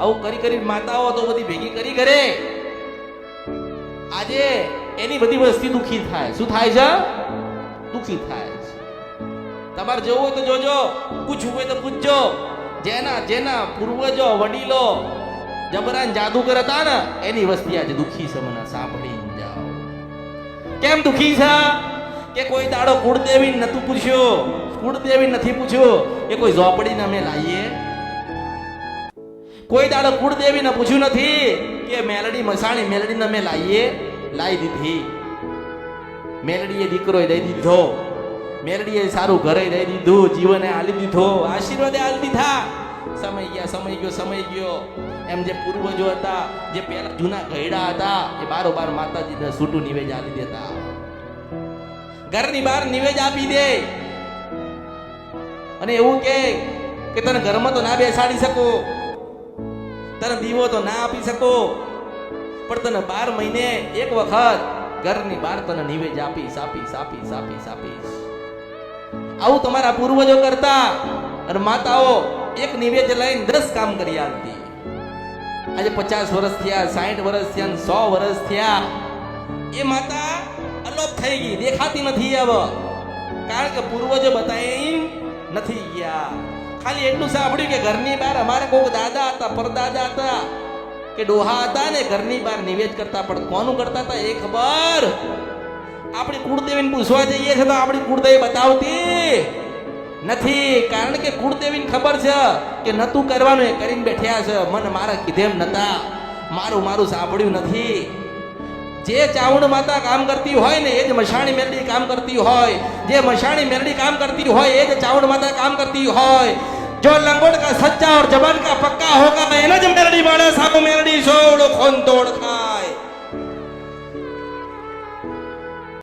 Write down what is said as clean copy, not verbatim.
આવું કરી કરી માતાઓ તો બધી ભેગી કરી કરે આજે એની બધી વસ્તી દુખી થાય. શું થાય છે? દુખી થાય છે. તમારે જવું હોય તો જોજો, પૂછવું હોય તો પૂછજો. જેના જેના પૂર્વજો વડીલો જબરાન જાદુગર હતા ને એની વસ્તી આજે દુખી છે. મને સાંભળીને જાઓ. કેમ દુખી છે? કે કોઈ દાડો કુળદેવી નતું પૂછ્યો, કુળદેવી નથી પૂછ્યો કે કોઈ ઝોપડીને અમે લાવીએ. કોઈ દાડો કુળદેવીને પૂછ્યું નથી કે મેલડી મસાણી મેલડીને અમે લાવીએ. લાવી દીધી. મેલડીએ દીકરો દઈ દીધો, મેલડીએ સારું ઘરે દઈ દીધું, જીવને આલી દીધો, આશીર્વાદે આલી દીધા. સમય ગયો એમ જે પૂર્વજો હતા, જે પહેલા જૂના ગયડા હતા, એ બારોબાર માતાજીને છૂટું નિવેજ આલી દેતા. ઘરની બહાર નિવેજ આપી દે અને એવું કે તને ઘરમાં તો ના બેસાડી શકો, તને દીવો તો ના આપી શકો, પણ તને 12 મહિને એક વખત ઘરની બહાર તને નિવેજ આપીશ. આવું તમારા પૂર્વજો કરતા. અને માતાઓ એક નિવેદ લઈને 10 કામ કરી આવતી. આજે 50 વર્ષ થયા, 60 વર્ષ થયા, 100 વર્ષ થયા, એ માતા અલોપ થઈ ગઈ, દેખાતી નથી હવે. કારણ કે પૂર્વજો બતાવી નથી ગયા. ખાલી એટલું સાંભળ્યું કે ઘરની બહાર અમારે કોઈ દાદા હતા, પરદાદા હતા કે ડોહા હતા ને ઘરની બહાર નિવેદ કરતા. પણ કોનું કરતા હતા એ ખબર? આપણી કુળદેવીને પૂછવા જઈએ છે તો આપણી કુળદેવી બતાવતી નથી. કારણ કે કુળદેવીને ખબર છે કે નતું કરવાનું એ કરીને બેઠ્યા છે. મન મારા કીધેમ નતા, મારું સાંભળ્યું નથી. જે ચાવણ માતા કામ કરતી હોય ને એ જ મશાણી મેરડી કામ કરતી હોય, જે મશાણી મેરડી કામ કરતી હોય એ જ ચાવણ માતા કામ કરતી હોય. जो लंगोट का सच्चा और जबान का पक्का होगा, एना ज मेरड़ी वाला साको मेरड़ी सोड़ खोन तोड़ खा